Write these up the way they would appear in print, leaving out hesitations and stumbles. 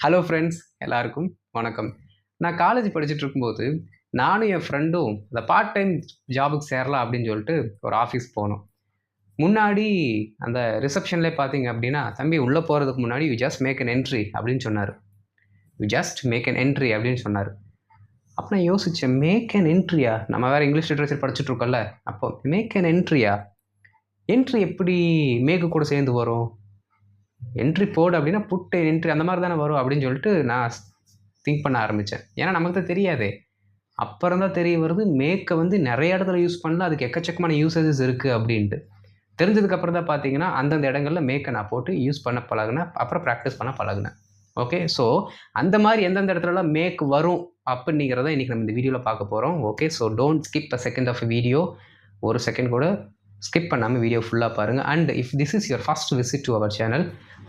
Hello friends, எல்லாருக்கும் வணக்கம். நான் காலேஜ் படிச்சுட்டு இருக்கும்போது, நானும் என் ஃப்ரெண்டும் அந்த பார்ட் டைம் ஜாபுக்கு சேரலாம் அப்படின்னு சொல்லிட்டு ஒரு ஆஃபீஸ் போனோம். முன்னாடி அந்த ரிசப்ஷன்லயே பார்த்தீங்க அப்படின்னா, "தம்பி உள்ள போறதுக்கு முன்னாடி you just make an entry" அப்படின்னு சொன்னாரு. "You just make an entry" அப்படின்னு சொன்னாரு. அப்ப நான் யோசிச்சேன், மேக் அன் என்ட்ரியா? நம்ம வேற இங்கிலீஷ் லிட்டரேச்சர் படிச்சுட்டு இருக்கோம்ல. அப்போ மேக் அன் என்ட்ரியா? என்ட்ரி எப்படி மேக்கு கூட சேர்ந்து வரும்? என்ட்ரி போடு அப்படின்னா புட் என்ட்ரி அந்த மாதிரி தானே வரும் அப்படின்னு சொல்லிட்டு நான் திங்க் பண்ண ஆரம்பித்தேன். ஏன்னா நமக்கு தான் தெரியாதே. அப்புறம் தான் தெரிய வருது மேக்கை வந்து நிறைய இடத்துல யூஸ் பண்ணலாம், அதுக்கு எக்கச்சக்கமான யூசேஜஸ் இருக்குது அப்படின்ட்டு. தெரிஞ்சதுக்கப்புறம் தான் பார்த்தீங்கன்னா அந்தந்த இடங்களில் மேக்கை நான் போட்டு யூஸ் பண்ண பழகினேன். அப்புறம் ப்ராக்டிஸ் பண்ண பழகினேன். ஓகே, ஸோ அந்த மாதிரி எந்தெந்த இடத்துலலாம் மேக் வரும் அப்படிங்கிறத இன்றைக்கி நம்ம இந்த வீடியோவில் பார்க்க போகிறோம். Okay, so don't skip a second of video. ஒரு செகண்ட் கூட ஸ்கிப் பண்ணாமல் வீடியோ ஃபுல்லாக பாருங்கள். And if this is your first visit to our channel,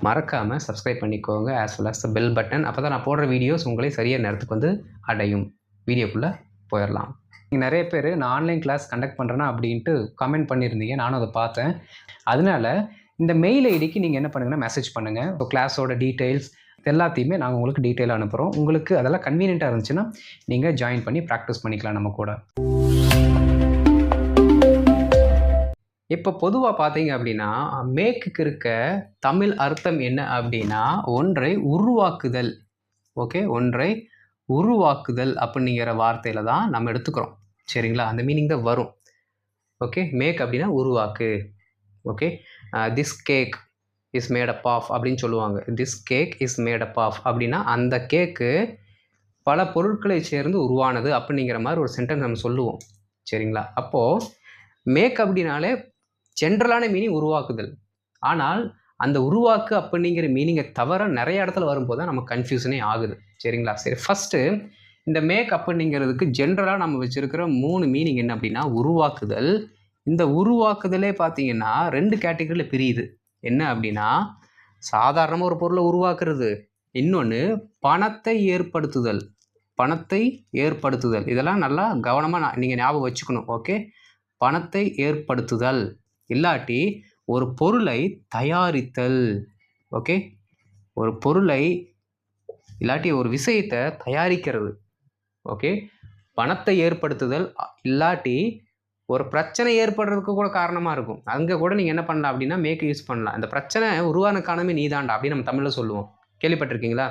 மறக்காமல் சப்ஸ்கிரைப் பண்ணிக்கோங்க. As well as the bell button. அப்போ தான் நான் போடுற வீடியோஸ் உங்களை சரியான நேரத்துக்கு வந்து அடையும். வீடியோக்குள்ளே போயிடலாம். நீங்கள் நிறைய பேர் நான் ஆன்லைன் கிளாஸ் கண்டக்ட் பண்ணுறேன்னா அப்படின்ட்டு கமெண்ட் பண்ணியிருந்தீங்க. நானும் அதை பார்த்தேன். அதனால இந்த மெயில் ஐடிக்கு நீங்கள் என்ன பண்ணுங்கன்னா மெசேஜ் பண்ணுங்கள். இப்போ கிளாஸோட டீட்டெயில்ஸ் எல்லாத்தையுமே நாங்கள் உங்களுக்கு டீட்டெயிலாக அனுப்புகிறோம். உங்களுக்கு அதெல்லாம் கன்வீனியண்ட்டாக இருந்துச்சுன்னா நீங்கள் ஜாயின் பண்ணி ப்ராக்டிஸ் பண்ணிக்கலாம் நம்ம கூட. இப்போ பொதுவாக பார்த்தீங்க அப்படின்னா மேக்குக்கு இருக்க தமிழ் அர்த்தம் என்ன அப்படின்னா ஒன்றை உருவாக்குதல். ஓகே, ஒன்றை உருவாக்குதல் அப்படிங்கிற வார்த்தையில் தான் நம்ம எடுத்துக்கிறோம். சரிங்களா, அந்த மீனிங் தான் வரும். ஓகே, மேக் அப்படின்னா உருவாக்கு. Okay, this cake is made up of அப்படின்னு சொல்லுவாங்க. This cake is made up of அப்படின்னா அந்த கேக்கு பல பொருட்களை சேர்ந்து உருவானது அப்படிங்கிற மாதிரி ஒரு சென்டென்ஸ் நம்ம சொல்லுவோம். சரிங்களா, அப்போது மேக் அப்படின்னாலே ஜென்ரலான மீனிங் உருவாக்குதல். ஆனால் அந்த உருவாக்கு அப்படிங்கிற மீனிங்கை தவிர நிறைய இடத்துல வரும்போது தான் நமக்கு கன்ஃபியூஷனே ஆகுது. சரிங்களா, சரி ஃபஸ்ட்டு இந்த மேக் அப்படிங்கிறதுக்கு ஜென்ரலாக நம்ம வச்சுருக்கிற 3 மீனிங் என்ன அப்படின்னா உருவாக்குதல். இந்த உருவாக்குதலே பார்த்தீங்கன்னா 2 கேட்டகரியில் பிரியுது. என்ன அப்படின்னா சாதாரணமாக ஒரு பொருளை உருவாக்குறது, இன்னொன்று பணத்தை ஏற்படுத்துதல். பணத்தை ஏற்படுத்துதல் இதெல்லாம் நல்லா கவனமாக நீங்கள் ஞாபகம் வச்சுக்கணும். ஓகே, பணத்தை ஏற்படுத்துதல் இல்லாட்டி ஒரு பொருளை தயாரித்தல். ஓகே, ஒரு பொருளை இல்லாட்டி ஒரு விஷயத்தை தயாரிக்கிறது. ஓகே, பணத்தை ஏற்படுத்துதல் இல்லாட்டி ஒரு பிரச்சனை ஏற்படுறதுக்கு கூட காரணமாக இருக்கும். அங்கே கூட நீங்கள் என்ன பண்ணலாம் அப்படின்னா மேக் யூஸ் பண்ணலாம். இந்த பிரச்சனை உருவான காரணமே நீதாண்டா அப்படின்னு நம்ம தமிழில் சொல்லுவோம். கேள்விப்பட்டிருக்கீங்களா?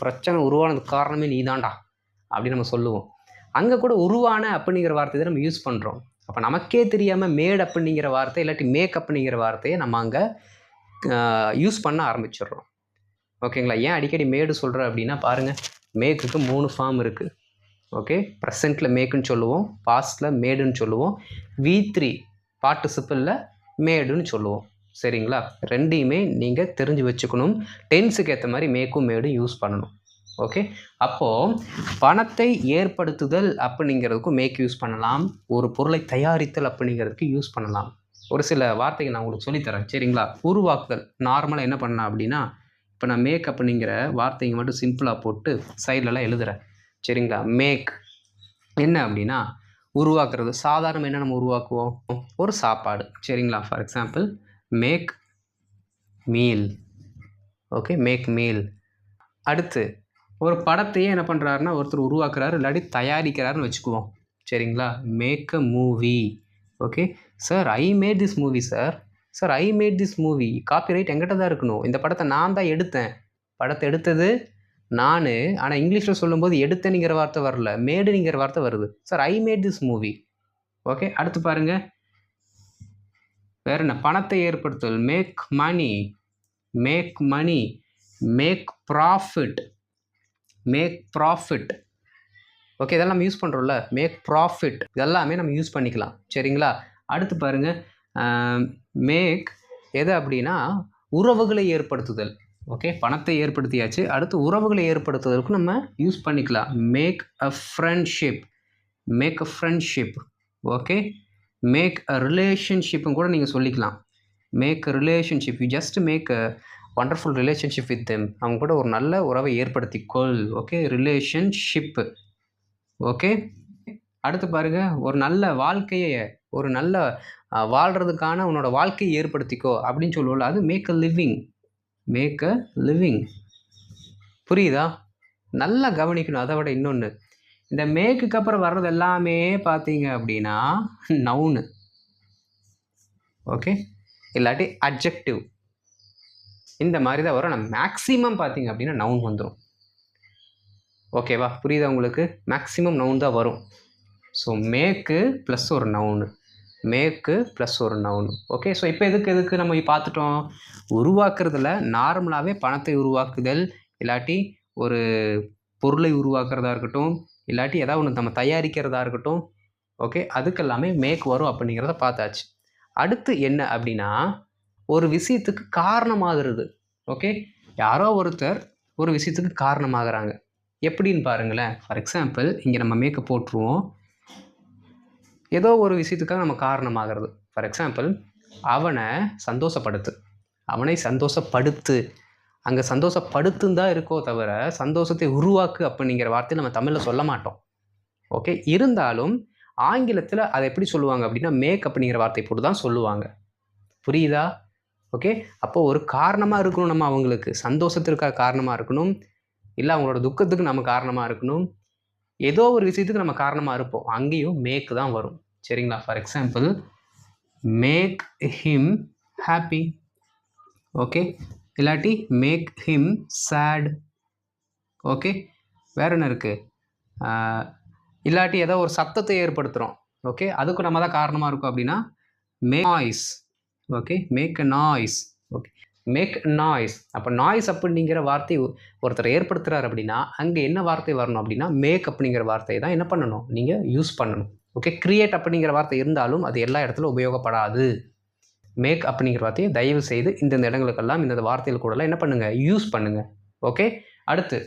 பிரச்சனை உருவானதுக்கு காரணமே நீதாண்டா அப்படின்னு நம்ம சொல்லுவோம். அங்கே கூட உருவான அப்படிங்கிற வார்த்தையை நம்ம யூஸ் பண்ணுறோம். அப்போ நமக்கே தெரியாமல் மேட் அப்படிங்கிற வார்த்தை இல்லாட்டி மேக் அப்படிங்கிற வார்த்தையை நம்ம அங்கே யூஸ் பண்ண ஆரம்பிச்சிடுறோம். ஓகேங்களா, ஏன் அடிக்கடி மேடு சொல்கிறேன் அப்படின்னா பாருங்கள், மேக்குக்கு 3 ஃபார்ம் இருக்குது. ஓகே, ப்ரெசண்ட்டில் மேக்குன்னு சொல்லுவோம், பாஸ்ட்டில் மேடுன்னு சொல்லுவோம், V3 பார்ட்டிசிபிளில் மேடுன்னு சொல்லுவோம். சரிங்களா, ரெண்டையுமே நீங்கள் தெரிஞ்சு வச்சுக்கணும். டென்ஸுக்கு ஏற்ற மாதிரி மேக்கும் மேடும் யூஸ் பண்ணணும். ஓகே, அப்போது பணத்தை ஏற்படுத்துதல் அப்படிங்கிறதுக்கும் மேக் யூஸ் பண்ணலாம், ஒரு பொருளை தயாரித்தல் அப்படிங்கிறதுக்கு யூஸ் பண்ணலாம். ஒரு சில வார்த்தைகள் நான் உங்களுக்கு சொல்லித்தரேன். சரிங்களா, உருவாக்குதல் நார்மலாக என்ன பண்ணலாம் அப்படின்னா இப்போ நான் மேக் அப்படிங்கிற வார்த்தைங்க மட்டும் சிம்பிளாக போட்டு சைட்லலாம் எழுதுகிறேன். சரிங்களா, மேக் என்ன அப்படின்னா உருவாக்குறது. சாதாரண என்ன நம்ம உருவாக்குவோம், ஒரு சாப்பாடு. சரிங்களா, for example make meal. Okay, make meal. அடுத்து ஒரு படத்தையே என்ன பண்ணுறாருன்னா ஒருத்தர் உருவாக்குறாரு இல்லாட்டி தயாரிக்கிறாருன்னு வச்சுக்குவோம். சரிங்களா, make a movie. Okay, sir I made this movie. Sir I made this movie. Copyright எங்கிட்ட தான் இருக்கணும். இந்த படத்தை நான் தான் எடுத்தேன். படத்தை எடுத்தது நான். ஆனால் இங்கிலீஷில் சொல்லும்போது எடுத்தேனுங்கிற வார்த்தை வரல, மேடுங்கிற வார்த்தை வருது. Sir I made this movie. Okay, அடுத்து பாருங்கள், வேற என்ன, பணத்தை ஏற்படுத்துதல். Make money. Make money. Make profit. Make profit. Okay, இதெல்லாம் நம்ம யூஸ் பண்ணுறோம்ல, மேக் ப்ராஃபிட் இதெல்லாமே நம்ம யூஸ் பண்ணிக்கலாம். சரிங்களா, அடுத்து பாருங்கள், மேக் எது அப்படின்னா உறவுகளை ஏற்படுத்துதல். ஓகே, பணத்தை ஏற்படுத்தியாச்சு, அடுத்து உறவுகளை ஏற்படுத்துவதற்கு நம்ம யூஸ் பண்ணிக்கலாம். Make a friendship. Make a friendship. Okay, make a ரிலேஷன்ஷிப்பும் கூட நீங்கள் சொல்லிக்கலாம். Make a relationship. You just make a wonderful relationship with them. அவங்க கூட ஒரு நல்ல உறவை ஏற்படுத்திக்கொள். Okay, relationship. ஓகே, அடுத்து பாருங்கள், ஒரு நல்ல வாழ்க்கையை, ஒரு நல்ல வாழ்கிறதுக்கான உன்னோட வாழ்க்கையை ஏற்படுத்திக்கோ அப்படின்னு சொல்லுவோம்ல, அது make a living. Make a living. புரியுதா? நல்லா கவனிக்கணும். அதை விட இன்னொன்று, இந்த மேக்குக்கு அப்புறம் வர்றது எல்லாமே பார்த்தீங்க அப்படின்னா நவுனு. ஓகே, இல்லாட்டி அட்ஜெக்டிவ், இந்த மாதிரி தான் வரும். நம்ம மேக்ஸிமம் பார்த்தீங்க அப்படின்னா நவுன் வந்துடும். ஓகேவா? புரியுதா உங்களுக்கு? மேக்ஸிமம் நவுன் தான் வரும். ஸோ மேக்கு ப்ளஸ் ஒரு நவுனு, மேக்கு ப்ளஸ் ஒரு நவுனு. ஓகே, ஸோ இப்போ எதுக்கு நம்ம பார்த்துட்டோம்? உருவாக்குறதுல நார்மலாகவே பணத்தை உருவாக்குதல், இல்லாட்டி ஒரு பொருளை உருவாக்குறதா இருக்கட்டும், இல்லாட்டி ஏதாவது ஒன்று நம்ம தயாரிக்கிறதா இருக்கட்டும், ஓகே, அதுக்கெல்லாமே மேக் வரும் அப்படிங்கிறத பார்த்தாச்சு. அடுத்து என்ன அப்படின்னா, ஒரு விஷயத்துக்கு காரணமாகிறது. ஓகே, யாரோ ஒருத்தர் ஒரு விஷயத்துக்கு காரணமாகறாங்க. எப்படின்னு பாருங்களேன். ஃபார் எக்ஸாம்பிள், இங்கே நம்ம மேக்கை போட்டுருவோம். ஏதோ ஒரு விஷயத்துக்காக நம்ம காரணமாகிறது. ஃபார் எக்ஸாம்பிள், அவனை சந்தோஷப்படுத்து, அவனை சந்தோஷப்படுத்து. அங்கே சந்தோஷப்படுத்துன்னு தான் இருக்கோ தவிர சந்தோஷத்தை உருவாக்கு அப்படிங்கிற வார்த்தையை நம்ம தமிழில் சொல்ல மாட்டோம். ஓகே, இருந்தாலும் ஆங்கிலத்தில் அதை எப்படி சொல்லுவாங்க அப்படின்னா மேக் அப்படிங்கிற வார்த்தை போட்டு தான் சொல்லுவாங்க. புரியுதா? ஓகே, அப்போது ஒரு காரணமாக இருக்கணும். நம்ம அவங்களுக்கு சந்தோஷத்திற்காக காரணமாக இருக்கணும், இல்லை அவங்களோட துக்கத்துக்கு நம்ம காரணமாக இருக்கணும், ஏதோ ஒரு விஷயத்துக்கு நம்ம காரணமாக இருப்போம். அங்கேயும் மேக் தான் வரும். சரிங்களா? For example, make him happy. Okay, இல்லாட்டி மேக் ஹிம் சேட். ஓகே, வேற என்ன இருக்குது? இல்லாட்டி ஏதோ ஒரு சத்தத்தை ஏற்படுத்துகிறோம். ஓகே, அதுக்கு நம்ம தான் காரணமாக இருக்கும் அப்படின்னா make noise. Okay, make a noise. Okay, make noise. அப்போ நாய்ஸ் அப்படிங்கிற வார்த்தை ஒருத்தர் ஏற்படுத்துகிறார் அப்படின்னா அங்கே என்ன வார்த்தை வரணும் அப்படின்னா மேக் அப்படிங்கிற வார்த்தையை தான் என்ன பண்ணணும், நீங்கள் யூஸ் பண்ணணும். ஓகே, கிரியேட் அப்படிங்கிற வார்த்தை இருந்தாலும் அது எல்லா இடத்துல உபயோகப்படாது. மேக் அப்படிங்கிற வார்த்தையை தயவு செய்து இந்தந்த இடங்களுக்கெல்லாம் இந்த வார்த்தைகள் கூடலாம் என்ன பண்ணுங்கள், யூஸ் பண்ணுங்கள். ஓகே, அடுத்து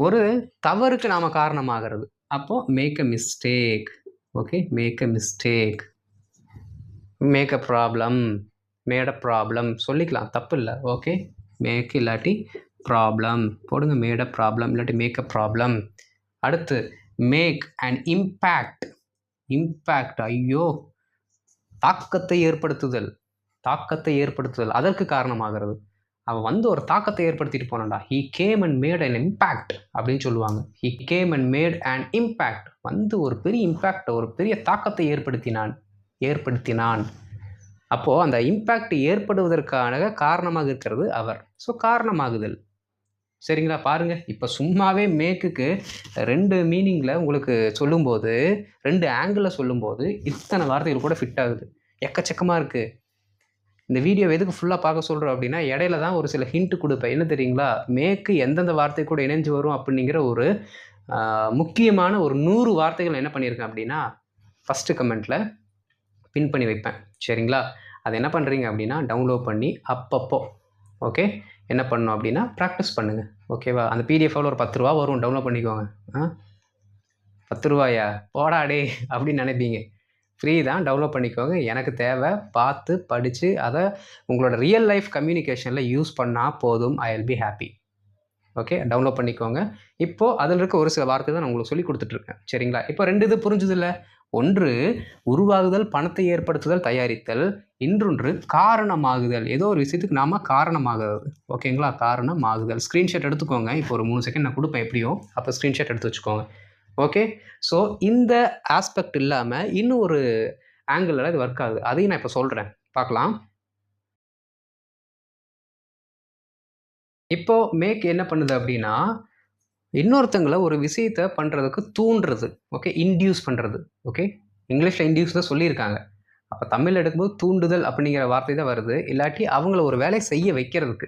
ஒரு தவறுக்கு நாம் காரணமாகிறது. அப்போது make a mistake. Okay, make a mistake, make a problem, made a problem சொல்லிக்கலாம், தப்பு இல்லை. ஓகே, மேக் இல்லாட்டி ப்ராப்ளம் போடுங்க, மேட் அ ப்ராப்ளம் இல்லாட்டி மேக் அ ப்ராப்ளம். அடுத்து மேக் அண்ட் இம்பேக்ட். இம்பேக்ட், ஐயோ, தாக்கத்தை ஏற்படுத்துதல், தாக்கத்தை ஏற்படுத்துதல், அதற்கு காரணமாகிறது. அவன் வந்து ஒரு தாக்கத்தை ஏற்படுத்திட்டு போனான்டா. He came and made an impact அப்படின்னு சொல்லுவாங்க. He came and made and impact, வந்து ஒரு பெரிய இம்பேக்ட், ஒரு பெரிய தாக்கத்தை ஏற்படுத்தினான். அப்போது அந்த இம்பேக்ட் ஏற்படுவதற்கான காரணமாக இருக்கிறது அவர். ஸோ காரணமாகுதல். சரிங்களா? பாருங்கள், இப்போ சும்மாவே மேக்குக்கு 2 மீனிங்கில் உங்களுக்கு சொல்லும்போது, 2 ஆங்கிளில் சொல்லும்போது இத்தனை வார்த்தைகள் கூட ஃபிட் ஆகுது. எக்கச்சக்கமாக இருக்குது. இந்த வீடியோ எதுக்கு ஃபுல்லாக பார்க்க சொல்கிறோம் அப்படின்னா, இடையில தான் ஒரு சில ஹிண்ட் கொடுப்பேன். என்ன தெரியுங்களா? மேக்கு எந்தெந்த வார்த்தை கூட இணைஞ்சு வரும் அப்படிங்கிற ஒரு முக்கியமான ஒரு 100 வார்த்தைகள் என்ன பண்ணியிருக்கேன் அப்படின்னா ஃபஸ்ட்டு கமெண்ட்டில் பின் பண்ணி வைப்பேன். சரிங்களா? அதை என்ன பண்ணுறீங்க அப்படின்னா டவுன்லோட் பண்ணி அப்பப்போ ஓகே என்ன பண்ணணும் அப்படின்னா ப்ராக்டிஸ் பண்ணுங்கள். ஓகேவா? அந்த பிடிஎஃபில் ஒரு 10 ரூபா வரும், டவுன்லோட் பண்ணிக்கோங்க. 10 ரூபாயா போடாடே அப்படின்னு நினைப்பீங்க. ஃப்ரீ தான், டவுன்லோட் பண்ணிக்கோங்க. எனக்கு தேவை பார்த்து படித்து அதை உங்களோட ரியல் லைஃப் கம்யூனிகேஷனில் யூஸ் பண்ணால் போதும். I will be happy. Okay, download பண்ணிக்கோங்க. இப்போது அதில் இருக்க ஒரு சில வார்த்தை தான் நான் உங்களுக்கு சொல்லி கொடுத்துட்ருக்கேன். சரிங்களா? இப்போ 2 இது புரிஞ்சுதில்ல? ஒன்று உருவாகுதல், பணத்தை ஏற்படுத்துதல், தயாரித்தல். இன்னொன்று காரணமாகுதல், ஏதோ ஒரு விஷயத்துக்கு நாம் காரணமாகிறது. ஓகேங்களா? காரணமாகுதல். ஸ்க்ரீன்ஷாட் எடுத்துக்கோங்க. இப்போ ஒரு 3 செகண்ட் நான் கொடுப்பேன் எப்படியோ, அப்போ ஸ்க்ரீன்ஷாட் எடுத்து வச்சுக்கோங்க. ஓகே, ஸோ இந்த ஆஸ்பெக்ட் இல்லாமல் இன்னும் ஒரு ஆங்கிளில் இது ஒர்க் ஆகுது. அதையும் நான் இப்போ சொல்கிறேன், பார்க்கலாம். இப்போ மேக் என்ன பண்ணுது அப்படின்னா இன்னொருத்தங்களை ஒரு விஷயத்தை பண்ணுறதுக்கு தூண்டுறது. ஓகே, இன்டியூஸ் பண்ணுறது. ஓகே, இங்கிலீஷில் இன்டியூஸ் தான் சொல்லியிருக்காங்க. அப்போ தமிழ் எடுக்கும்போது தூண்டுதல் அப்படிங்கிற வார்த்தை தான் வருது. இல்லாட்டி அவங்கள ஒரு வேலை செய்ய வைக்கிறதுக்கு.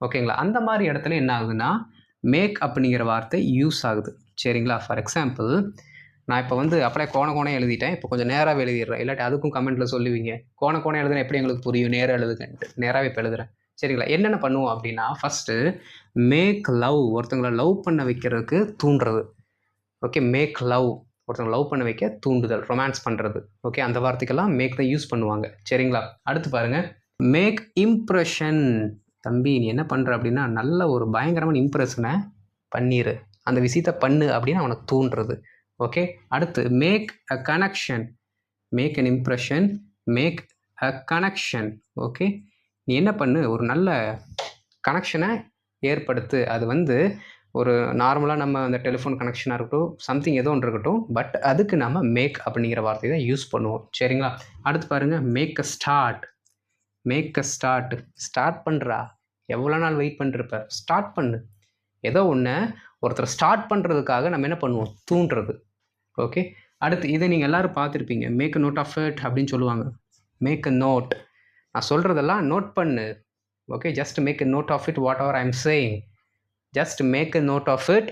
ஓகேங்களா? அந்த மாதிரி இடத்துல என்ன ஆகுதுன்னா மேக் அப்படிங்கிற வார்த்தை யூஸ் ஆகுது. சரிங்களா? ஃபார் எக்ஸாம்பிள், நான் இப்போ வந்து அப்படியே கோணையாக எழுதிட்டேன். இப்போ கொஞ்சம் நேராகவே எழுதிடுறேன். இல்லாட்டி அதுக்கும் கமெண்ட்டில் சொல்லுவீங்க, கோணம் எழுதுனா எப்படி எங்களுக்கு புரியும், நேராக எழுதுங்கன்ட்டு. நேராகவே இப்போ எழுதுறேன். சரிங்களா? என்னென்ன பண்ணுவோம் அப்படின்னா ஃபஸ்ட்டு மேக் லவ், ஒருத்தங்களை லவ் பண்ண வைக்கிறதுக்கு தூண்டுறது. ஓகே, மேக் லவ், ஒருத்தவங்க லவ் பண்ண வைக்க தூண்டுதல், ரொமான்ஸ் பண்ணுறது. ஓகே, அந்த வார்த்தைக்கெல்லாம் மேக் தான் யூஸ் பண்ணுவாங்க. சரிங்களா? அடுத்து பாருங்கள், மேக் இம்ப்ரெஷன். தம்பி நீ என்ன பண்ணுற அப்படின்னா நல்ல ஒரு பயங்கரமான இம்ப்ரெஷனை பண்ணிடு, அந்த விஷயத்த பண்ணு அப்படின்னு அவனுக்கு தூண்டுறது. ஓகே, அடுத்து make a connection. Make an impression, make a connection. Okay, நீ என்ன பண்ணு, ஒரு நல்ல கனெக்ஷனை ஏற்படுத்து. அது வந்து ஒரு நார்மலாக நம்ம அந்த டெலிஃபோன் கனெக்ஷனாக இருக்கட்டும், சம்திங் ஏதோ ஒன்று இருக்கட்டும், பட் அதுக்கு நம்ம மேக் அப்படிங்கிற வார்த்தையை தான் யூஸ் பண்ணுவோம். சரிங்களா? அடுத்து பாருங்கள், make a start. Make a start. Start பண்ணுறா, எவ்வளோ நாள் வெயிட் பண்ணிருப்ப, ஸ்டார்ட் பண்ணு. ஏதோ ஒன்று ஒருத்தர் ஸ்டார்ட் பண்ணுறதுக்காக நம்ம என்ன பண்ணுவோம், தூண்டுறது. ஓகே, அடுத்து இதை நீங்கள் எல்லோரும் பார்த்துருப்பீங்க, make a note of it அப்படின்னு சொல்லுவாங்க. மேக் அ நோட், நான் சொல்கிறதெல்லாம் நோட் பண்ணு. Okay, just make a note of it whatever I am saying. Just make a note of it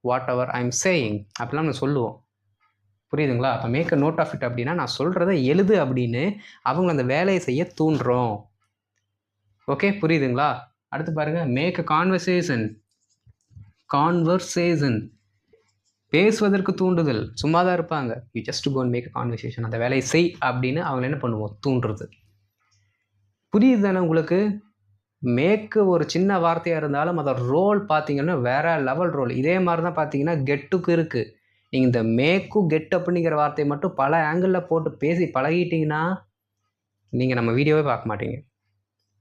whatever I am saying அப்படிலாம் நம்ம சொல்லுவோம். புரியுதுங்களா? அப்போ make a note of it அப்படின்னா நான் சொல்கிறத எழுது அப்படின்னு அவங்க அந்த வேலையை செய்ய தூண்டுறோம். ஓகே, புரியுதுங்களா? அடுத்து பாருங்கள், மேக் அ கான்வர்சேஷன். கான்வர்சேஷன், பேசுவதற்கு தூண்டுதல். சும்மா தான் இருப்பாங்க, you just go and make a conversation, அந்த வேலையை செய் அப்படின்னு அவங்கள என்ன பண்ணுவோம், தூண்டுறது. புரியுது தானே உங்களுக்கு? மேக்கு ஒரு சின்ன வார்த்தையாக இருந்தாலும் அதோட ரோல் பார்த்தீங்கன்னா வேறு லெவல் ரோல். இதே மாதிரி தான் பார்த்தீங்கன்னா கெட்டுக்கு இருக்குது. நீங்கள் இந்த மேக்கு கெட் அப்படிங்கிற வார்த்தையை மட்டும் பல ஆங்கிளில் போட்டு பேசி பழகிட்டிங்கன்னா நீங்கள் நம்ம வீடியோவே பார்க்க மாட்டீங்க.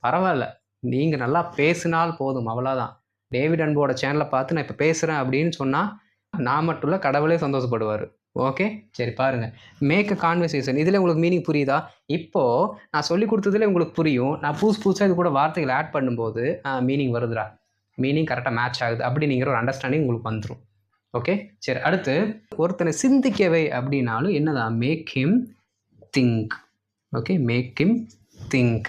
பரவாயில்ல, நீங்கள் நல்லா பேசினால் போதும், அவ்வளோதான். டேவிட் அன்போட சேனலை பார்த்து நான் இப்போ பேசுகிறேன் அப்படின்னு சொன்னால் நான் மட்டும் இல்லை, கடவுளே சந்தோஷப்படுவார். ஓகே, சரி பாருங்கள், மேக் அ கான்வர்சேஷன். இதில் உங்களுக்கு மீனிங் புரியுதா? இப்போது நான் சொல்லி கொடுத்ததுல உங்களுக்கு புரியும். நான் புதுசாக இது கூட வார்த்தைகள் ஆட் பண்ணும்போது மீனிங் வருதுடா, மீனிங் கரெக்டாக மேட்ச் ஆகுது அப்படிங்கிற ஒரு அண்டர்ஸ்டாண்டிங் உங்களுக்கு வந்துடும். ஓகே, சரி. அடுத்து ஒருத்தனை சிந்திக்கவை அப்படின்னாலும் என்னதான், make him think. Okay, make him think.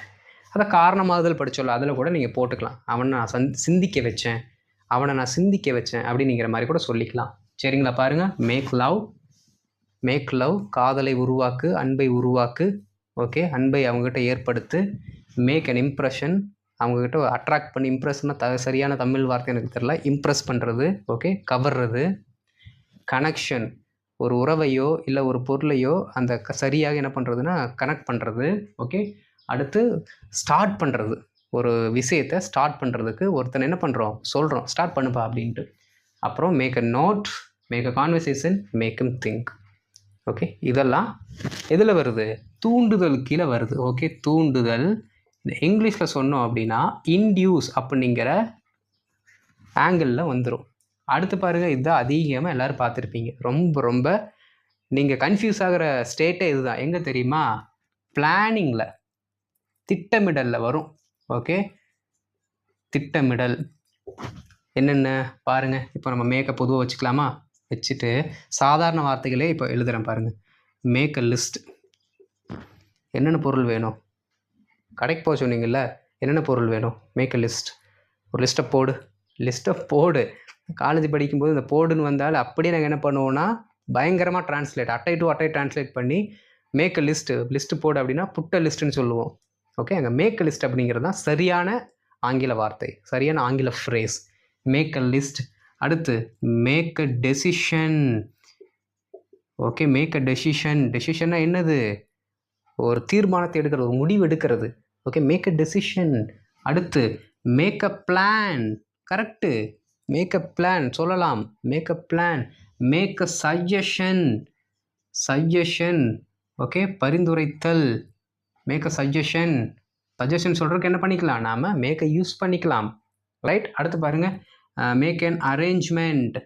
அதை காரணமாகுதல் படிச்சோல்ல, அதில் கூட நீங்கள் போட்டுக்கலாம். அவனை நான் சிந்திக்க வச்சேன், அவனை நான் சிந்திக்க வச்சேன் அப்படிங்கிற மாதிரி கூட சொல்லிக்கலாம். சரிங்களா? பாருங்கள், மேக் லவ். மேக் லவ், காதலை உருவாக்கு, அன்பை உருவாக்கு. ஓகே, அன்பை அவங்ககிட்ட ஏற்படுத்து. மேக் அன் இம்ப்ரெஷன், அவங்கக்கிட்ட அட்ராக்ட் பண்ணி, இம்ப்ரெஸ்னா சரியான தமிழ் வார்த்தை எனக்கு தெரியல, இம்ப்ரெஸ் பண்ணுறது. ஓகே, கவர்றது. கனெக்ஷன், ஒரு உறவையோ இல்லை ஒரு பொருளையோ அந்த சரியாக என்ன பண்ணுறதுன்னா கனெக்ட் பண்ணுறது. ஓகே, அடுத்து ஸ்டார்ட் பண்ணுறது, ஒரு விஷயத்தை ஸ்டார்ட் பண்ணுறதுக்கு ஒருத்தனை என்ன பண்ணுறோம், சொல்கிறோம், ஸ்டார்ட் பண்ணுப்பா அப்படின்ட்டு. அப்புறம் make a note, make a conversation, make him think. Okay, இதெல்லாம் எதில் வருது, தூண்டுதல் கீழே வருது. ஓகே, தூண்டுதல். இங்கிலீஷில் சொன்னோம் அப்படின்னா இன்டியூஸ் அப்படிங்கிற ஆங்கிளில் வந்துடும். அடுத்து பாருங்கள், இதுதான் அதிகமாக எல்லோரும் பார்த்துருப்பீங்க. ரொம்ப ரொம்ப நீங்கள் கன்ஃபியூஸ் ஆகிற ஸ்டேட்டே இதுதான். எங்கே தெரியுமா? பிளானிங்கில், திட்டமிடலில் வரும். ஓகே, திட்டமிடல் என்னென்ன பாருங்கள். இப்போ நம்ம மேக்கப் பொதுவாக வச்சுக்கலாமா? வச்சுட்டு சாதாரண வார்த்தைகளே இப்போ எழுதுகிறேன் பாருங்கள். Make a list. என்னென்ன பொருள் வேணும், கடைக்கு போக சொன்னீங்கல்ல, என்னென்ன பொருள் வேணும், மேக் அ லிஸ்ட். ஒரு லிஸ்ட்டை போடு, லிஸ்ட்டை போடு. காலேஜ் படிக்கும்போது இந்த போடுன்னு வந்தால் அப்படியே நாங்கள் என்ன பண்ணுவோன்னா பயங்கரமாக ட்ரான்ஸ்லேட், அட்டை டு அட்டை ட்ரான்ஸ்லேட் பண்ணி மேக் அ லிஸ்ட்டு போடு அப்படின்னா புட்ட லிஸ்ட்டுன்னு சொல்லுவோம். ஓகே, அங்கே மேக் அ லிஸ்ட் அப்படிங்கிறது தான் சரியான ஆங்கில வார்த்தை, சரியான ஆங்கில ஃப்ரேஸ், மேக் அ லிஸ்ட். அடுத்து make a decision. Okay, make a decision. டெசிஷன்னா என்னது, ஒரு தீர்மானத்தை எடுக்கிறது, ஒரு முடிவு எடுக்கிறது. Okay, make a decision. அடுத்து make a plan. Correct, make a plan சொல்லலாம். Make a plan. Make a suggestion. Suggestion, okay, பரிந்துரைத்தல். Make a suggestion. சஜஷன் சொல்கிறதுக்கு என்ன பண்ணிக்கலாம், நாம் மேக் அ யூஸ் பண்ணிக்கலாம். ரைட். அடுத்து பாருங்கள், make an arrangement.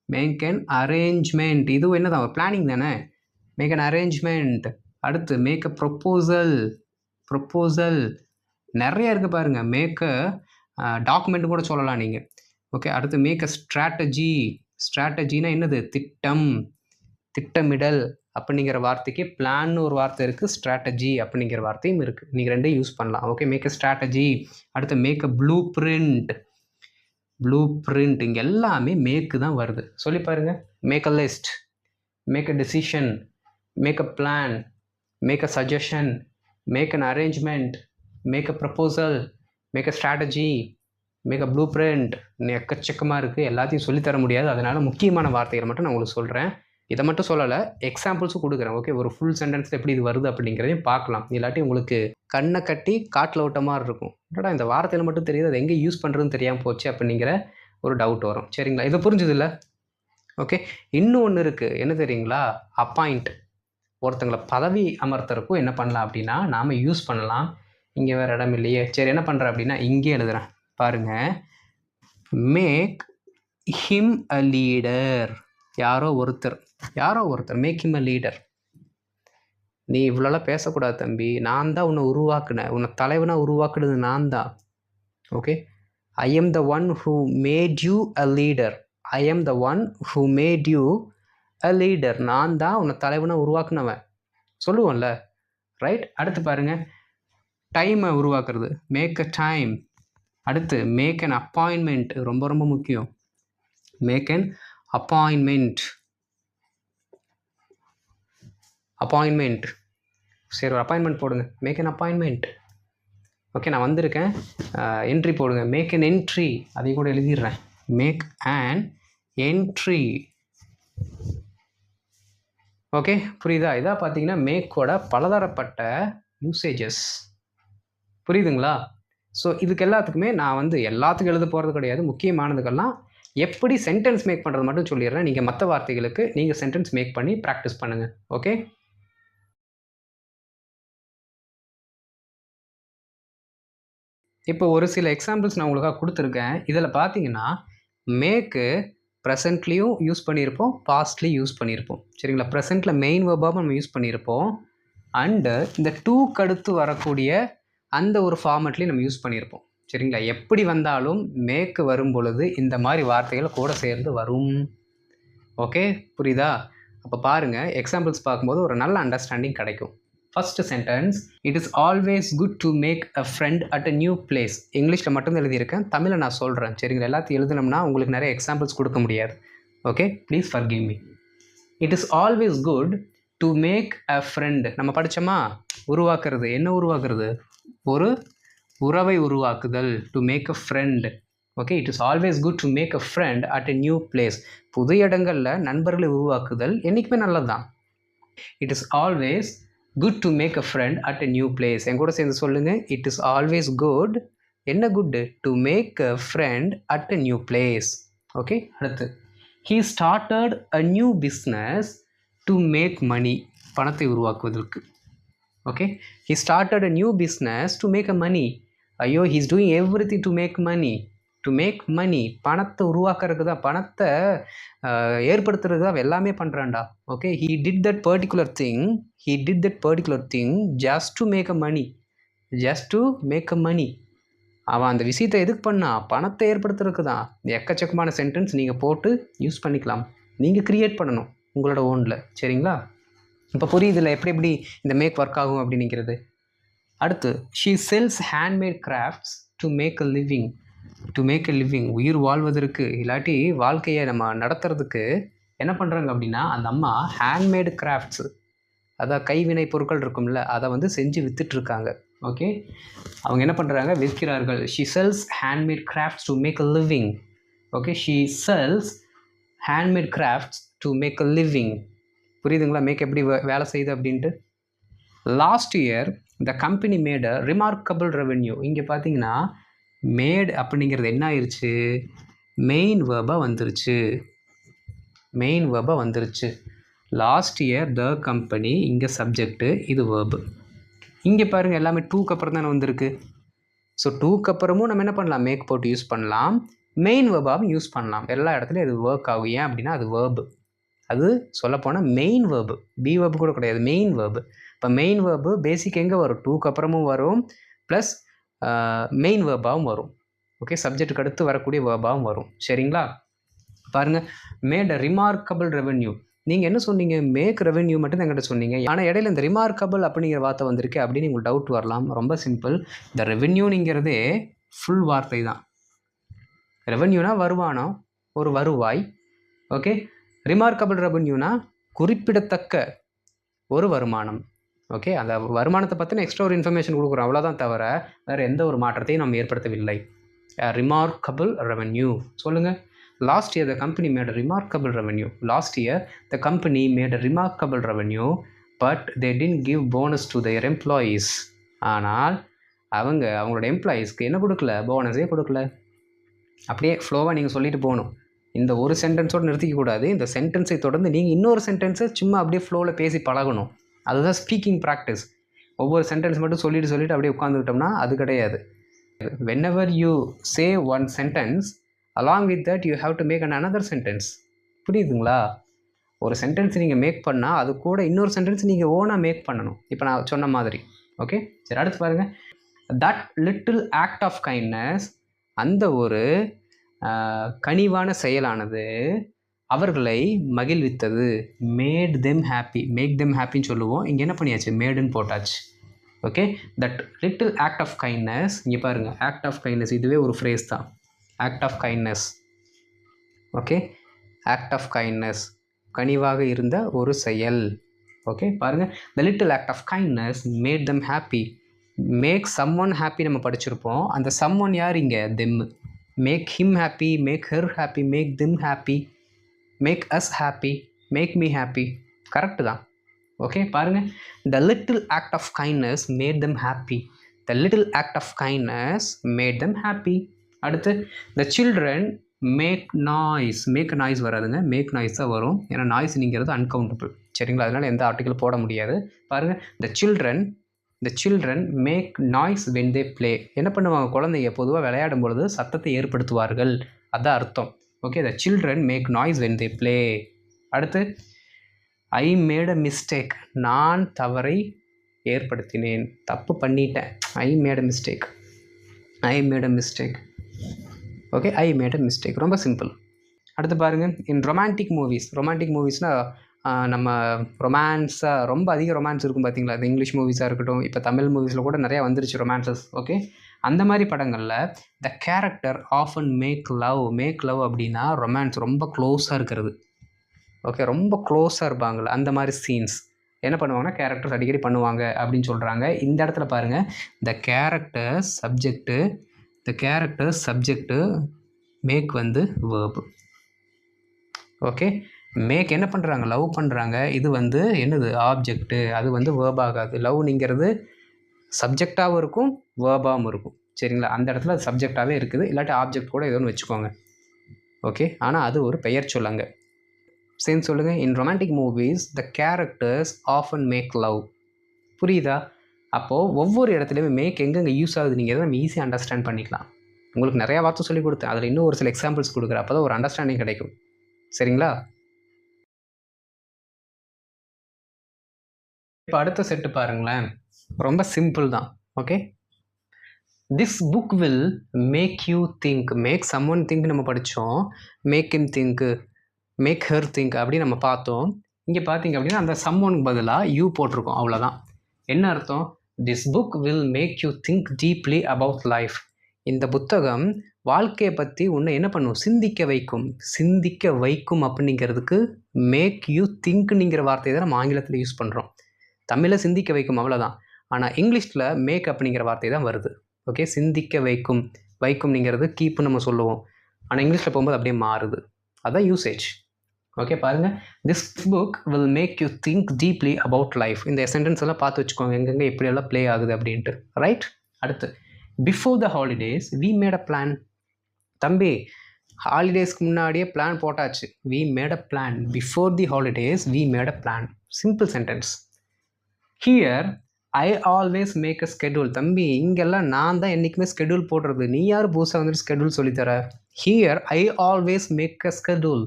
Make an arrangement, இதுவும் என்னதான், ஒரு பிளானிங் தானே. Make an arrangement. அடுத்து மேக் அ ப்ரொப்போசல். ப்ரொப்போசல் நிறைய இருக்குது பாருங்கள். மேக் அ டாக்குமெண்ட் கூட சொல்லலாம் நீங்கள். ஓகே, அடுத்து மேக் அ ஸ்ட்ராட்டஜி. ஸ்ட்ராட்டஜினா என்னது, திட்டம், திட்டமிடல் அப்படிங்கிற வார்த்தைக்கு பிளான்னு ஒரு வார்த்தை இருக்குது, ஸ்ட்ராட்டஜி அப்படிங்கிற வார்த்தையும் இருக்குது. நீங்கள் ரெண்டையும் யூஸ் பண்ணலாம். Okay, make a strategy. அடுத்து make a blueprint. Blueprint, இங்கே எல்லாமே மேக்கு தான் வருது. சொல்லி பாருங்கள். Make a list, make a decision, make a plan, make a suggestion, make an arrangement, make a proposal, make a strategy, make a blueprint. எக்கச்சக்கமாக இருக்குது, எல்லாத்தையும் சொல்லித்தர முடியாது. அதனால் முக்கியமான வார்த்தைகளை மட்டும் நான் உங்களுக்கு சொல்கிறேன். இதை மட்டும் சொல்லலை, எக்ஸாம்பிள்ஸும் கொடுக்குறேன். ஓகே, ஒரு ஃபுல் சென்டென்ஸில் எப்படி இது வருது அப்படிங்கிறதையும் பார்க்கலாம். இல்லாட்டி உங்களுக்கு கண்ணை கட்டி காட்டில் விட்ட மாதிரி இருக்கும். என்னடா இந்த வார்த்தையில் மட்டும் தெரியுது, அதை எங்கே யூஸ் பண்ணுறதுன்னு தெரியாமல் போச்சு அப்படிங்கிற ஒரு டவுட் வரும். சரிங்களா? இதை புரிஞ்சுது இல்லை? ஓகே, இன்னும் ஒன்று இருக்குது, என்ன தெரியுங்களா? அப்பாயிண்ட். ஒருத்தங்களை பதவி அமர்த்தறக்கும் என்ன பண்ணலாம் அப்படின்னா நாம் யூஸ் பண்ணலாம். இங்கே வேறு இடம் இல்லையே, சரி என்ன பண்ணுறேன் அப்படின்னா இங்கே எழுதுகிறேன். பாருங்கள், மேக் ஹிம் அ லீடர். யாரோ ஒருத்தர் மேக் ஹிம் அ லீடர். நீ இவ்வளோலாம் பேசக்கூடாது தம்பி, நான் தான் உன்னை உருவாக்குனேன், உன்னை தலைவனாக உருவாக்குனது நான் தான். Okay, I am the one who made you a leader. I am the one who made you a leader. நான் தான் உன்னை தலைவனாக உருவாக்குனவன் சொல்லுவோம்ல, ரைட்? அடுத்து பாருங்க, டைமை உருவாக்குறது, மேக் அ டைம். அடுத்து மேக் அன் அப்பாயின்மெண்ட், ரொம்ப ரொம்ப முக்கியம். Make an appointment. சரி, ஒரு அப்பாயின்மெண்ட் போடுங்க. Make an appointment. ஓகே, நான் வந்திருக்கேன், என்ட்ரி போடுங்க. மேக் அன் என்ட்ரி, அதையும் கூட எழுதிடுறேன். Make an entry. ஓகே, புரியுதா? இதாக பார்த்தீங்கன்னா மேக்கோட பலதரப்பட்ட யூசேஜஸ். புரியுதுங்களா? ஸோ இதுக்கு எல்லாத்துக்குமே நான் வந்து எல்லாத்துக்கும் எழுத போகிறது கிடையாது. முக்கியமானதுக்கெல்லாம் எப்படி சென்டென்ஸ் மேக் பண்ணுறது மட்டும் சொல்லிடுறேன். நீங்கள் மற்ற வார்த்தைகளுக்கு நீங்கள் சென்டென்ஸ் மேக் பண்ணி ப்ராக்டிஸ் பண்ணுங்கள். ஓகே, இப்போ ஒரு சில எக்ஸாம்பிள்ஸ் நான் உங்களுக்காக கொடுத்துருக்கேன். இதில் பார்த்தீங்கன்னா மேக்கு ப்ரெசண்ட்லேயும் யூஸ் பண்ணியிருப்போம், பாஸ்ட்லேயும் யூஸ் பண்ணியிருப்போம். சரிங்களா? ப்ரெசண்ட்டில் மெயின் வெர்பாக நம்ம யூஸ் பண்ணியிருப்போம், அண்டு இந்த டூக்கு அடுத்து வரக்கூடிய அந்த ஒரு ஃபார்மெட்லேயும் நம்ம யூஸ் பண்ணியிருப்போம். சரிங்களா? எப்படி வந்தாலும் மேக்கு வரும் பொழுது இந்த மாதிரி வார்த்தைகள் கூட சேர்ந்து வரும். ஓகே, புரியுதா? அப்போ பாருங்கள், எக்ஸாம்பிள்ஸ் பார்க்கும்போது ஒரு நல்ல அண்டர்ஸ்டாண்டிங் கிடைக்கும். First sentence, it is always good to make a friend at a new place. இங்கிலீஷில் மட்டும் எழுதியிருக்கேன், தமிழில் நான் சொல்கிறேன். சரிங்களா? எல்லாத்தையும் எழுதினோம்னா உங்களுக்கு நிறைய எக்ஸாம்பிள்ஸ் கொடுக்க முடியாது. Okay, please forgive me. It is always good to make a friend. நம்ம படித்தோமா? உருவாக்குறது. என்ன உருவாக்குறது? ஒரு உறவை உருவாக்குதல். To make a friend. Okay, it is always good to make a friend at a new place. புது இடங்களில் நண்பர்களை உருவாக்குதல் என்றைக்குமே நல்லது தான். It is always good to make a friend at a new place. என் கூட சேர்ந்து சொல்லுங்கள். இட் இஸ் ஆல்வேஸ் குட், என்ன good? To make a friend at a new place. Okay, அடுத்து, he started a new business to make money. பணத்தை உருவாக்குவதற்கு. Okay, he started a new business to make a money. ஐயோ, he is doing everything to make money. To make money, பணத்தை உருவாக்குறதுக்கு தான், பணத்தை ஏற்படுத்துறதுக்கு தான் எல்லாமே பண்ணுறான்டா. Okay, he did that particular thing just to make a money. Just to make a money. அவன் அந்த விஷயத்தை எதுக்கு பண்ணா? பணத்தை ஏற்படுத்துறதுக்கு தான். எக்கச்சக்கமான சென்டென்ஸ் நீங்கள் போட்டு யூஸ் பண்ணிக்கலாம். நீங்கள் க்ரியேட் பண்ணணும் உங்களோட ஓனில். சரிங்களா? இப்போ புரியுதில்ல எப்படி எப்படி இந்த மேக் ஒர்க் ஆகும் அப்படின்னுங்கிறது. அடுத்து, she sells handmade crafts to make a living. To make a living, உயிர் வாழ்வதற்கு, இல்லாட்டி வாழ்க்கையை நம்ம நடத்துறதுக்கு என்ன பண்ணுறாங்க அப்படின்னா, அந்த அம்மா ஹேண்ட்மேடு கிராஃப்ட்ஸு, அதாவது கைவினை பொருட்கள் இருக்கும்ல, அதை வந்து செஞ்சு விற்றுட்ருக்காங்க. ஓகே, அவங்க என்ன பண்ணுறாங்க? விற்கிறார்கள். She sells handmade crafts to make a living. Okay, she sells handmade crafts to make a living. புரியுதுங்களா? மேக் எப்படி வேலை செய்யுது அப்படின்ட்டு. Last year the company made a remarkable revenue. இங்கே பார்த்தீங்கன்னா மேட் அப்படிங்கிறது என்ன ஆயிடுச்சு? மெயின் வேர்பாக வந்துருச்சு. லாஸ்ட் இயர் த கம்பெனி, இங்கே சப்ஜெக்டு, இது வேர்பு. இங்கே பாருங்கள், எல்லாமே டூக்கு அப்புறம் தானே வந்திருக்கு. ஸோ டூக்கு அப்புறமும் நம்ம என்ன பண்ணலாம்? மேக் போட்டு யூஸ் பண்ணலாம், மெயின் வேர்பாகவும் யூஸ் பண்ணலாம். எல்லா இடத்துலையும் இது ஒர்க் ஆகும். ஏன் அப்படின்னா அது வேர்பு. அது சொல்லப்போனால் மெயின் வேர்பு, பி வேர்பு கூட கிடையாது, மெயின் வேர்பு. இப்போ மெயின் வேர்பு பேசிக் எங்கே வரும்? டூக்கு அப்புறமும் வரும், ப்ளஸ் மெயின் வேர்பாகவும் வரும். ஓகே, சப்ஜெக்ட்டுக்கு அடுத்து வரக்கூடிய வேர்பாகவும் வரும். சரிங்களா? பாருங்கள், மேட் அ ரிமார்க்கபிள் ரெவென்யூ. நீங்கள் என்ன சொன்னீங்க? மேக் ரெவென்யூ மட்டும் தான் என்கிட்ட சொன்னீங்க. ஆனால் இடையில இந்த ரிமார்க்கபிள் அப்படிங்கிற வார்த்தை வந்திருக்கு அப்படின்னு உங்களுக்கு டவுட் வரலாம். ரொம்ப சிம்பிள். இந்த ரெவென்யூங்கிறதே ஃபுல் வார்த்தை தான். ரெவென்யூனா வருமானம், ஒரு வருவாய். ஓகே, ரிமார்க்கபிள் ரெவென்யூனா குறிப்பிடத்தக்க ஒரு வருமானம். ஓகே, அந்த வருமானத்தை பற்றின எக்ஸ்ட்ரா ஒரு இன்ஃபர்மேஷன் கொடுக்குறோம், அவ்வளோதான், தவிர வேறு எந்த ஒரு மாற்றத்தையும் நம்ம ஏற்படுத்தவில்லை. ரிமார்க்கபிள் ரெவென்யூ சொல்லுங்கள். Last year the company made a remarkable revenue. Last year the company made a remarkable revenue but they didn't give bonus to their employees. ஆனால் அவங்களோட எம்ப்ளாயீஸ்க்கு என்ன கொடுக்கல? போனஸே கொடுக்கல. அப்படியே ஃப்ளோவாக நீங்கள் சொல்லிட்டு போகணும். இந்த ஒரு சென்டென்ஸோடு நிறுத்திக்கக்கூடாது. இந்த சென்டென்ஸை தொடர்ந்து நீங்கள் இன்னொரு சென்டென்ஸை சும்மா அப்படியே ஃப்ளோவில் பேசி பழகணும். அதுதான் ஸ்பீக்கிங் ப்ராக்டிஸ். ஒவ்வொரு சென்டென்ஸ் மட்டும் சொல்லிட்டு அப்படியே உட்காந்துக்கிட்டோம்னா அது கிடையாது. whenever you say one sentence, along with that you have to make another sentence. புரியுதுங்களா? ஒரு சென்டென்ஸ் நீங்கள் மேக் பண்ணால் அது கூட இன்னொரு சென்டென்ஸ் நீங்கள் ஓனாக மேக் பண்ணணும். இப்போ நான் சொன்ன மாதிரி. ஓகே, சரி, அடுத்து பாருங்கள். That little act of kindness, அந்த ஒரு கனிவான செயலானது அவர்களை மகிழ்வித்தது. Made them happy. Make them ஹாப்பின்னு சொல்லுவோம். இங்கே என்ன பண்ணியாச்சு? மேடுன்னு போட்டாச்சு. Okay, that little act of kindness. இங்கே பாருங்கள், ஆக்ட் ஆஃப் கைண்ட்னஸ் இதுவே ஒரு ஃப்ரேஸ் தான். Act of kindness. Okay, act of kindness, கனிவாக இருந்த ஒரு செயல். ஓகே, பாருங்கள், the little act of kindness made them happy. Make someone happy நம்ம படிச்சிருப்போம். அந்த சம் ஒன் யார் இங்கே? Them. Make him happy, make her happy, make them happy, make us happy, make me happy. Correct தான். Okay, பாருங்கள், the little act of kindness made them happy. The little act of kindness made them happy. அடுத்து, the children make noise. Make noise வராதுங்க, make noise தான் வரும். ஏன்னா நாய்ஸ்ங்கிறது uncountable. சரிங்களா? அதனால் எந்த ஆர்டிக்கல் போட முடியாது. பாருங்கள், the children make noise when they play. என்ன பண்ணுவாங்க? குழந்தைங்க பொதுவாக விளையாடும் பொழுது சத்தத்தை ஏற்படுத்துவார்கள். அதான் அர்த்தம். Okay, the children make noise when they play. அடுத்து, ஐ மேட் அ மிஸ்டேக். நான் தவறை ஏற்படுத்தினேன், தப்பு பண்ணிட்டேன். I made a mistake. I made a mistake. Okay, I made a mistake. ரொம்ப சிம்பிள். அடுத்து பாருங்கள், இன் ரொமான்டிக் மூவிஸ்னால் நம்ம ரொமான்ஸாக ரொம்ப அதிக ரொமான்ஸ் இருக்கும் பார்த்தீங்களா? அது இங்கிலீஷ் மூவிஸாக இருக்கட்டும், இப்போ தமிழ் மூவிஸில் கூட நிறையா வந்துருச்சு ரொமான்சஸ். ஓகே, அந்த மாதிரி படங்களில் the character often make love அப்படின்னா ரொமான்ஸ், ரொம்ப க்ளோஸாக இருக்கிறது. ஓகே, ரொம்ப க்ளோஸாக இருப்பாங்களே அந்த மாதிரி சீன்ஸ் என்ன பண்ணுவாங்கன்னா கேரக்டர்ஸ் அடிக்கடி பண்ணுவாங்க அப்படின்னு சொல்கிறாங்க. இந்த இடத்துல பாருங்கள், த கேரக்டர் சப்ஜெக்டு மேக் வந்து வேர்பு. ஓகே, மேக் என்ன பண்ணுறாங்க? லவ் பண்ணுறாங்க. இது வந்து என்னது? ஆப்ஜெக்ட்டு. அது வந்து வேர்ப் ஆகாது. லவ்ங்கிறது சப்ஜெக்டாகவும் இருக்கும், வேர்பாகவும் இருக்கும். சரிங்களா? அந்த இடத்துல அது சப்ஜெக்டாகவே இருக்குது, இல்லாட்டி ஆப்ஜெக்ட் கூட ஏதோ ஒன்று வச்சுக்கோங்க. ஓகே, ஆனால் அது ஒரு பெயர் சொல்லுங்க. சேர்ந்து சொல்லுங்கள். In romantic movies the characters often make love. புரியுதா? அப்போது ஒவ்வொரு இடத்துலையுமே மேக் எங்கெங்கே யூஸ் ஆகுது நீங்கள் நம்ம ஈஸியாக அண்டர்ஸ்டாண்ட் பண்ணிக்கலாம். உங்களுக்கு நிறையா வார்த்தை சொல்லி கொடுத்தேன், அதில் இன்னும் ஒரு சில எக்ஸாம்பிள்ஸ் கொடுக்குறேன். அப்போ தான் ஒரு அண்டர்ஸ்டாண்டிங் கிடைக்கும். சரிங்களா? இப்போ அடுத்த செட்டு பாருங்களேன், ரொம்ப சிம்பிள் தான். Okay, this book will make you think. Make someone think நம்ம படித்தோம். Make him think, make her think அப்படி நம்ம பார்த்தோம். இங்கே பார்த்தீங்க அப்படின்னா அந்த சம் ஒன்க்கு பதிலாக யூ போட்டிருக்கோம், அவ்வளோதான். என்ன அர்த்தம்? This book will make you think deeply about life. இந்த புத்தகம் வாழ்க்கையை பற்றி உன்னை என்ன பண்ணும்? சிந்திக்க வைக்கும் அப்படிங்கிறதுக்கு மேக் யூ திங்க்ங்கிற வார்த்தையை தான் நம்ம ஆங்கிலத்தில் யூஸ் பண்ணுறோம். தமிழில் சிந்திக்க வைக்கும், அவ்வளோதான். ஆனால் இங்கிலீஷில் மேக் அப்படிங்கிற வார்த்தை தான் வருது. ஓகே, சிந்திக்க வைக்கும்ங்கிறது கீப்புன்னு நம்ம சொல்லுவோம். ஆனால் இங்கிலீஷில் போகும்போது அப்படியே மாறுது. அதுதான் யூசேஜ். ஓகே, பாருங்கள், this book will make you think deeply about life. இந்த சென்டென்ஸ் எல்லாம் பார்த்து வச்சுக்கோங்க, எங்கெங்கே எப்படியெல்லாம் ப்ளே ஆகுது அப்படின்ட்டு. ரைட்? அடுத்து, before the holidays we made a plan. தம்பி, ஹாலிடேஸ்க்கு முன்னாடியே பிளான் போட்டாச்சு. We made a plan. Before the holidays we made a plan. Simple sentence. Here I always make a schedule. தம்பி, இங்கெல்லாம் நான் தான் என்றைக்குமே ஸ்கெடியூல் போடுறது. நீ யார் புதுசாக வந்துட்டு ஸ்கெடியூல் சொல்லித்தர? Here I always make a schedule.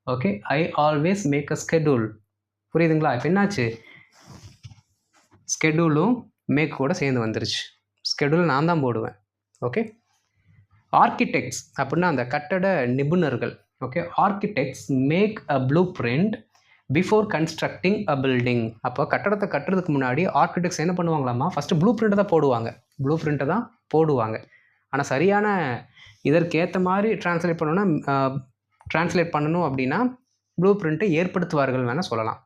Okay, I always make a schedule. புரியுதுங்களா? இப்போ என்னாச்சு? ஸ்கெடியூலும் மேக் கூட சேர்ந்து வந்துருச்சு. ஸ்கெடியூல் நான் தான் போடுவேன். ஓகே, ஆர்கிடெக்ட்ஸ் அப்படின்னா அந்த கட்டட நிபுணர்கள். Okay, architects make a blueprint before constructing a building. அப்போ கட்டடத்தை கட்டுறதுக்கு முன்னாடி ஆர்கிடெக்ட்ஸ் என்ன பண்ணுவாங்களாமா? ஃபஸ்ட்டு ப்ளூ பிரிண்ட்டை தான் போடுவாங்க. ஆனால் சரியான இதற்கேற்ற மாதிரி ட்ரான்ஸ்லேட் பண்ணணும் அப்படின்னா ப்ளூ பிரிண்ட்டை ஏற்படுத்துவார்கள் வேணால் சொல்லலாம்.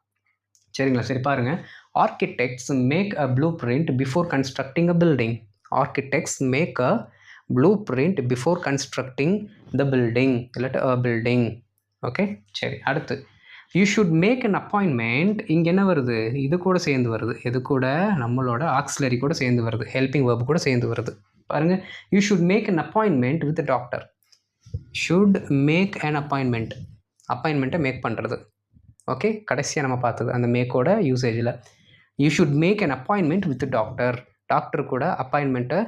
சரிங்களா? சரி, பாருங்கள். Architects make a blueprint before constructing a building. Architects make a blueprint before constructing the building, இல்லாட்டி அ பில்டிங். ஓகே, சரி. அடுத்து, you should make an appointment. இங்கே என்ன வருது? இது கூட சேர்ந்து வருது. இது கூட நம்மளோட ஆக்சிலரி கூட சேர்ந்து வருது, ஹெல்பிங் வேர்ப் கூட சேர்ந்து வருது. பாருங்கள், you should make an appointment with doctor. Should make an அப்பாயின்மெண்ட்டை மேக் பண்ணுறது. ஓகே, கடைசியாக நம்ம பார்த்தது அந்த மேக்கோட யூசேஜில். You should make an appointment with doctor. Doctor கூட அப்பாயின்மெண்ட்டை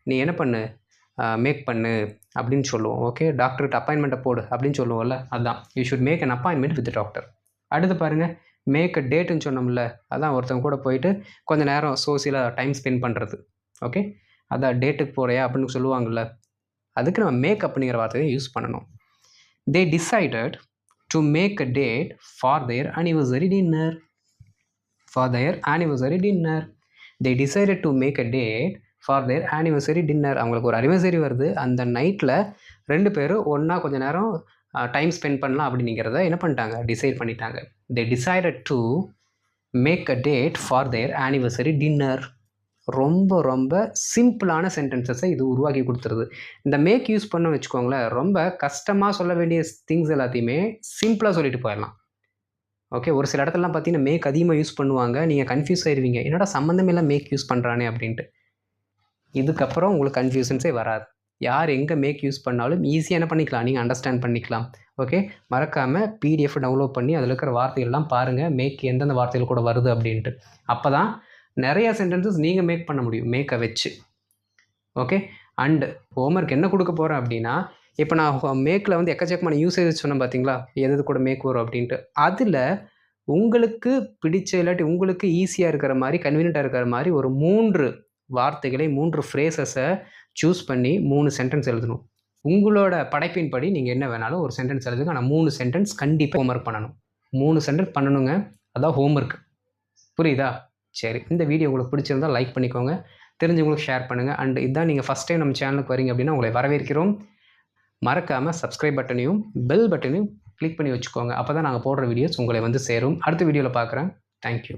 நீ என்ன பண்ணு? மேக் பண்ணு அப்படின்னு சொல்லுவோம். ஓகே, டாக்டர்கிட்ட அப்பாயின்மெண்ட்டை போடு அப்படின்னு சொல்லுவோம்ல, அதுதான் you should make an appointment with doctor. அடுத்து பாருங்கள், மேக் அ டேட்டுன்னு சொன்னோம்ல, அதான் ஒருத்தவங்க கூட போயிட்டு கொஞ்சம் நேரம் சோசியலாக டைம் ஸ்பெண்ட் பண்ணுறது. ஓகே, அதான் டேட்டுக்கு போகிறியா அப்படின்னு சொல்லுவாங்கள்ல, அதுக்கு நம்ம மேக் அப்படிங்கிற வார்த்தையை யூஸ் பண்ணணும். They decided to make a date for their anniversary dinner. For their anniversary dinner. They decided to make a date for their anniversary dinner. அவங்களுக்கு ஒரு அனிவர்சரி வருது, அந்த நைட்டில் 2 பேரும் ஒன்றா கொஞ்ச நேரம் டைம் ஸ்பெண்ட் பண்ணலாம் அப்படிங்கிறத என்ன பண்ணிட்டாங்க, டிசைட் பண்ணிட்டாங்க. They decided to make a date for their anniversary dinner. ரொம்ப ரொம்ப சிம்பிளான சென்டென்சஸை இது உருவாக்கி கொடுத்துருது. இந்த மேக் யூஸ் பண்ண வச்சுக்கோங்களேன், ரொம்ப கஷ்டமாக சொல்ல வேண்டிய திங்ஸ் எல்லாத்தையுமே சிம்பிளாக சொல்லிட்டு போயிடலாம். ஓகே, ஒரு சில இடத்துலலாம் பார்த்தீங்கன்னா மேக் அதிகமாக யூஸ் பண்ணுவாங்க, நீங்கள் கன்ஃபியூஸ் ஆயிடுவீங்க, என்னடா சம்மந்தமே இல்லை மேக் யூஸ் பண்ணுறானே அப்படின்ட்டு. இதுக்கப்புறம் உங்களுக்கு கன்ஃபியூஷன்ஸே வராது. யார் எங்கே மேக் யூஸ் பண்ணாலும் ஈஸியாக என்ன பண்ணிக்கலாம், நீங்கள் அண்டர்ஸ்டாண்ட் பண்ணிக்கலாம். ஓகே, மறக்காமல் PDF டவுன்லோட் பண்ணி அதில் இருக்கிற வார்த்தைகள்லாம் பாருங்கள், மேக் எந்தெந்த வார்த்தைகள் கூட வருது அப்படின்ட்டு. அப்போ தான் நிறையா சென்டென்சஸ் நீங்கள் மேக் பண்ண முடியும் மேக்கை வச்சு. ஓகே, அண்டு ஹோம்ஒர்க் என்ன கொடுக்க போகிறேன் அப்படின்னா, இப்போ நான் மேக்கில் வந்து எக்கச்சக்கமான யூசேஜ் சொன்னேன் பார்த்தீங்களா, எது கூட மேக் வரும் அப்படின்ட்டு. அதில் உங்களுக்கு பிடிச்ச இல்லாட்டி உங்களுக்கு ஈஸியாக இருக்கிற மாதிரி, கன்வீனியண்ட்டாக இருக்கிற மாதிரி ஒரு 3 வார்த்தைகளை 3 ஃப்ரேசஸை சூஸ் பண்ணி 3 சென்டென்ஸ் எழுதணும். உங்களோட படைப்பின்படி நீங்கள் என்ன வேணாலும் ஒரு சென்டென்ஸ் எழுதுங்க, ஆனால் 3 சென்டென்ஸ் கண்டிப்பாக ஹோம்ஒர்க் பண்ணணும். 3 சென்டென்ஸ் பண்ணணுங்க, அதான் ஹோம்ஒர்க். புரியுதா? சரி, இந்த வீடியோ உங்களுக்கு பிடிச்சிருந்தால் லைக் பண்ணிக்கோங்க, தெரிஞ்சவங்களுக்கு ஷேர் பண்ணுங்கள். அண்ட் இதுதான் நீங்கள் ஃபஸ்ட் டைம் நம்ம சேனலுக்கு வரீங்க அப்படின்னா உங்களை வரவேற்கிறோம். மறக்காமல் சப்ஸ்கிரைப் பட்டனையும் பெல் பட்டனையும் கிளிக் பண்ணி வச்சுக்கோங்க. அப்போ தான் நாங்கள் போடுற வீடியோஸ் உங்களை வந்து சேரும். அடுத்த வீடியோவில் பார்க்குறேன். தேங்க்யூ.